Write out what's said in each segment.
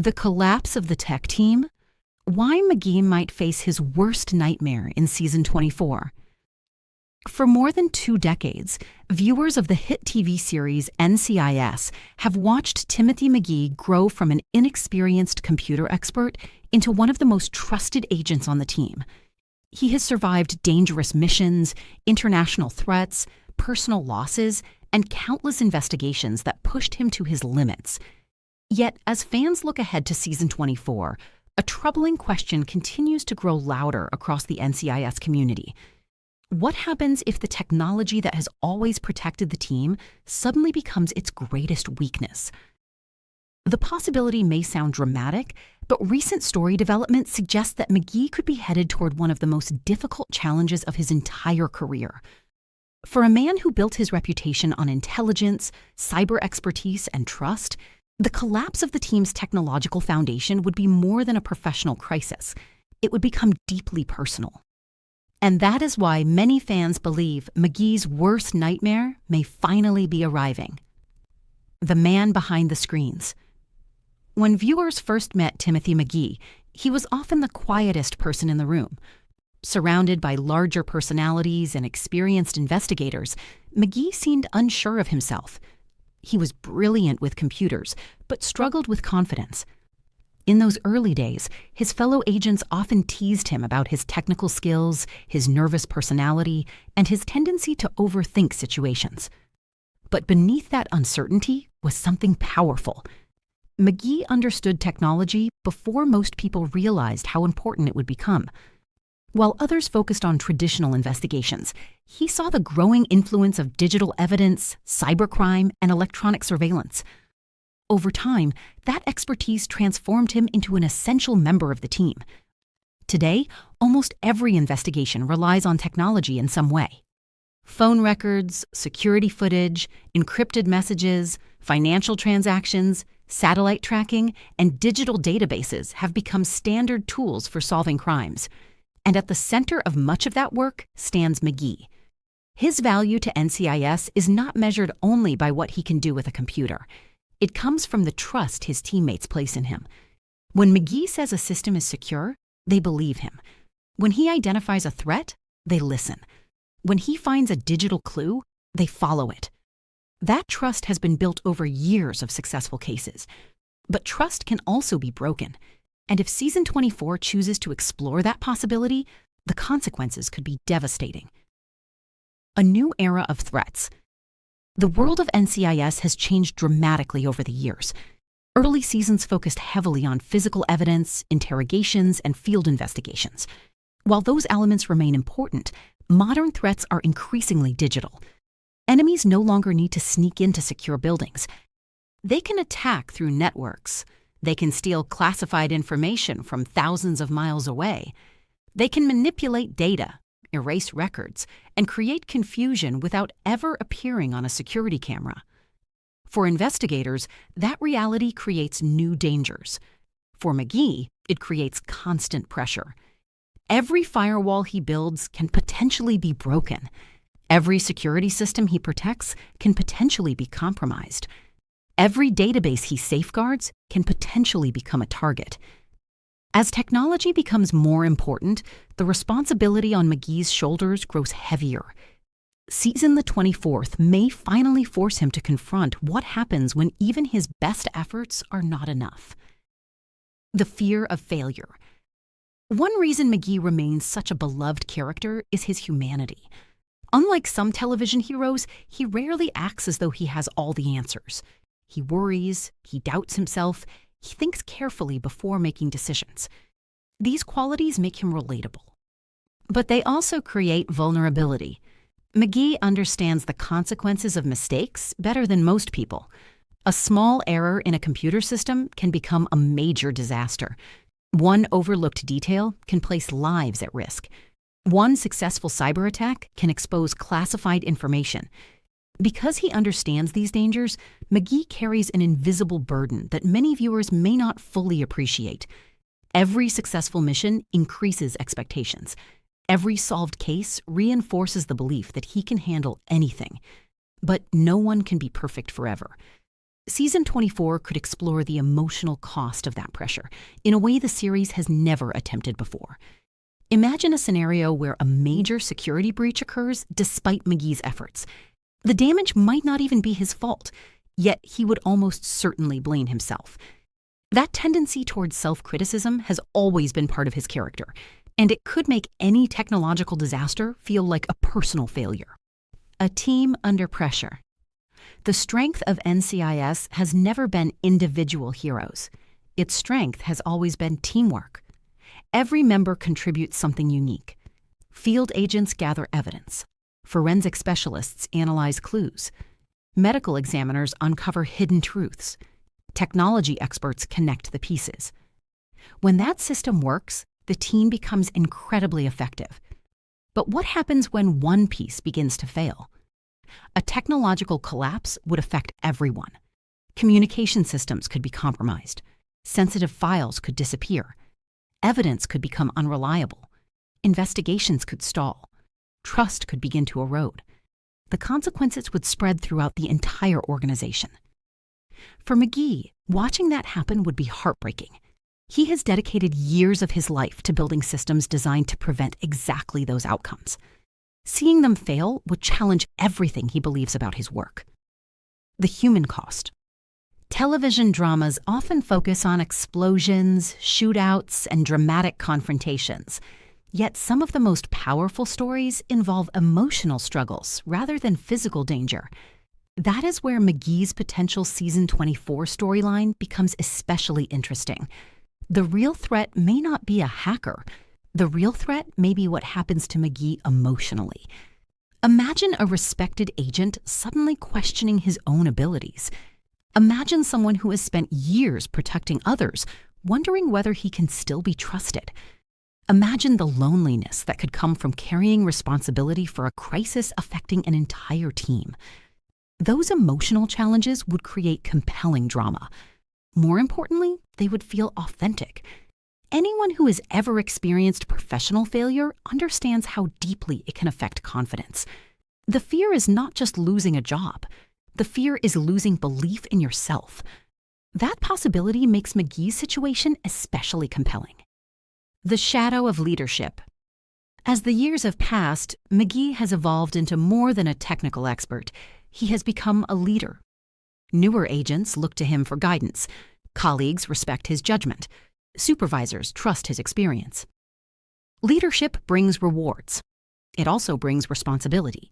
The collapse of the tech team? Why McGee might face his worst nightmare in season 24. For more than 2 decades, viewers of the hit TV series NCIS have watched Timothy McGee grow from an inexperienced computer expert into one of the most trusted agents on the team. He has survived dangerous missions, international threats, personal losses, and countless investigations that pushed him to his limits. Yet, as fans look ahead to season 24, a troubling question continues to grow louder across the NCIS community. What happens if the technology that has always protected the team suddenly becomes its greatest weakness? The possibility may sound dramatic, but recent story development suggests that McGee could be headed toward one of the most difficult challenges of his entire career. For a man who built his reputation on intelligence, cyber expertise, and trust, the collapse of the team's technological foundation would be more than a professional crisis. It would become deeply personal. And that is why many fans believe McGee's worst nightmare may finally be arriving. The man behind the screens. When viewers first met Timothy McGee, he was often the quietest person in the room. Surrounded by larger personalities and experienced investigators, McGee seemed unsure of himself. He was brilliant with computers, but struggled with confidence. In those early days, his fellow agents often teased him about his technical skills, his nervous personality, and his tendency to overthink situations. But beneath that uncertainty was something powerful. McGee understood technology before most people realized how important it would become. While others focused on traditional investigations, he saw the growing influence of digital evidence, cybercrime, and electronic surveillance. Over time, that expertise transformed him into an essential member of the team. Today, almost every investigation relies on technology in some way. Phone records, security footage, encrypted messages, financial transactions, satellite tracking, and digital databases have become standard tools for solving crimes. And at the center of much of that work stands McGee. His value to NCIS is not measured only by what he can do with a computer. It comes from the trust his teammates place in him. When McGee says a system is secure, they believe him. When he identifies a threat, they listen. When he finds a digital clue, they follow it. That trust has been built over years of successful cases. But trust can also be broken. And if season 24 chooses to explore that possibility, the consequences could be devastating. A new era of threats. The world of NCIS has changed dramatically over the years. Early seasons focused heavily on physical evidence, interrogations, and field investigations. While those elements remain important, modern threats are increasingly digital. Enemies no longer need to sneak into secure buildings. They can attack through networks. They can steal classified information from thousands of miles away. They can manipulate data, erase records, and create confusion without ever appearing on a security camera. For investigators, that reality creates new dangers. For McGee, it creates constant pressure. Every firewall he builds can potentially be broken. Every security system he protects can potentially be compromised. Every database he safeguards can potentially become a target. As technology becomes more important, the responsibility on McGee's shoulders grows heavier. Season the 24th may finally force him to confront what happens when even his best efforts are not enough. The fear of failure. One reason McGee remains such a beloved character is his humanity. Unlike some television heroes, he rarely acts as though he has all the answers. He worries, he doubts himself, he thinks carefully before making decisions. These qualities make him relatable. But they also create vulnerability. McGee understands the consequences of mistakes better than most people. A small error in a computer system can become a major disaster. One overlooked detail can place lives at risk. One successful cyber attack can expose classified information. Because he understands these dangers, McGee carries an invisible burden that many viewers may not fully appreciate. Every successful mission increases expectations. Every solved case reinforces the belief that he can handle anything. But no one can be perfect forever. Season 24 could explore the emotional cost of that pressure in a way the series has never attempted before. Imagine a scenario where a major security breach occurs despite McGee's efforts. The damage might not even be his fault, yet he would almost certainly blame himself. That tendency towards self-criticism has always been part of his character, and it could make any technological disaster feel like a personal failure. A team under pressure. The strength of NCIS has never been individual heroes. Its strength has always been teamwork. Every member contributes something unique. Field agents gather evidence. Forensic specialists analyze clues. Medical examiners uncover hidden truths. Technology experts connect the pieces. When that system works, the team becomes incredibly effective. But what happens when one piece begins to fail? A technological collapse would affect everyone. Communication systems could be compromised. Sensitive files could disappear. Evidence could become unreliable. Investigations could stall. Trust could begin to erode. The consequences would spread throughout the entire organization. For McGee, watching that happen would be heartbreaking. He has dedicated years of his life to building systems designed to prevent exactly those outcomes. Seeing them fail would challenge everything he believes about his work. The human cost. Television dramas often focus on explosions, shootouts, and dramatic confrontations. Yet some of the most powerful stories involve emotional struggles rather than physical danger. That is where McGee's potential Season 24 storyline becomes especially interesting. The real threat may not be a hacker. The real threat may be what happens to McGee emotionally. Imagine a respected agent suddenly questioning his own abilities. Imagine someone who has spent years protecting others, wondering whether he can still be trusted. Imagine the loneliness that could come from carrying responsibility for a crisis affecting an entire team. Those emotional challenges would create compelling drama. More importantly, they would feel authentic. Anyone who has ever experienced professional failure understands how deeply it can affect confidence. The fear is not just losing a job. The fear is losing belief in yourself. That possibility makes McGee's situation especially compelling. The shadow of leadership. As the years have passed, McGee has evolved into more than a technical expert. He has become a leader. Newer agents look to him for guidance. Colleagues respect his judgment. Supervisors trust his experience. Leadership brings rewards. It also brings responsibility.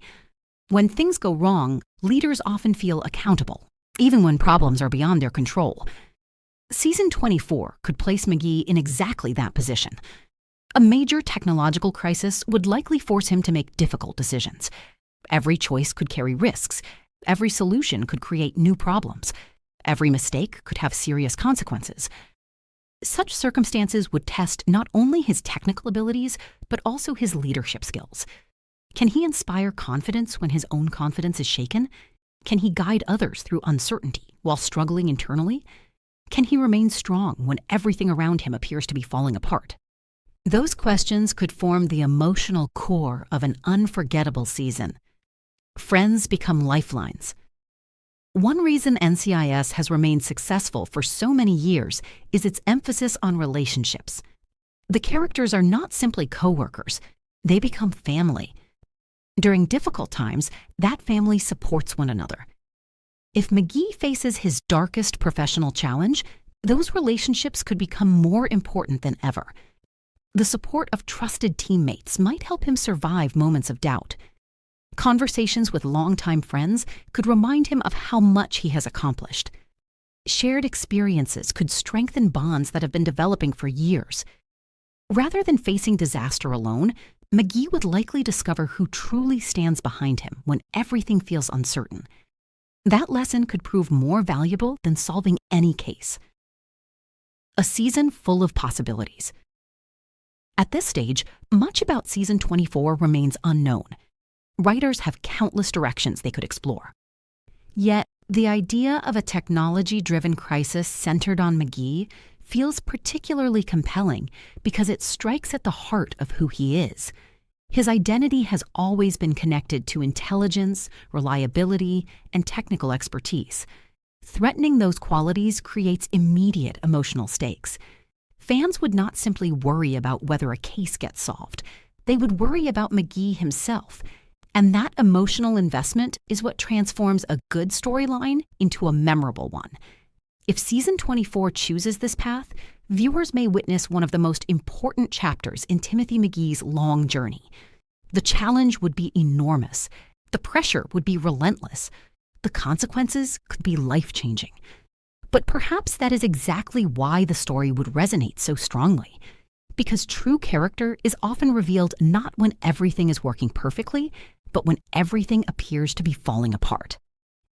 When things go wrong, leaders often feel accountable, even when problems are beyond their control. Season 24 could place McGee in exactly that position. A major technological crisis would likely force him to make difficult decisions. Every choice could carry risks. Every solution could create new problems. Every mistake could have serious consequences. Such circumstances would test not only his technical abilities, but also his leadership skills. Can he inspire confidence when his own confidence is shaken? Can he guide others through uncertainty while struggling internally? Can he remain strong when everything around him appears to be falling apart? Those questions could form the emotional core of an unforgettable season. Friends become lifelines. One reason NCIS has remained successful for so many years is its emphasis on relationships. The characters are not simply coworkers, they become family. During difficult times, that family supports one another. If McGee faces his darkest professional challenge, those relationships could become more important than ever. The support of trusted teammates might help him survive moments of doubt. Conversations with longtime friends could remind him of how much he has accomplished. Shared experiences could strengthen bonds that have been developing for years. Rather than facing disaster alone, McGee would likely discover who truly stands behind him when everything feels uncertain. That lesson could prove more valuable than solving any case. A season full of possibilities. At this stage, much about Season 24 remains unknown. Writers have countless directions they could explore. Yet, the idea of a technology-driven crisis centered on McGee feels particularly compelling because it strikes at the heart of who he is. His identity has always been connected to intelligence, reliability, and technical expertise. Threatening those qualities creates immediate emotional stakes. Fans would not simply worry about whether a case gets solved. They would worry about McGee himself. And that emotional investment is what transforms a good storyline into a memorable one. If season 24 chooses this path, viewers may witness one of the most important chapters in Timothy McGee's long journey. The challenge would be enormous. The pressure would be relentless. The consequences could be life-changing. But perhaps that is exactly why the story would resonate so strongly. Because true character is often revealed not when everything is working perfectly, but when everything appears to be falling apart.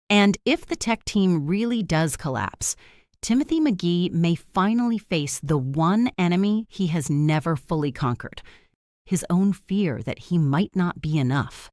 And if the tech team really does collapse, Timothy McGee may finally face the one enemy he has never fully conquered: his own fear that he might not be enough.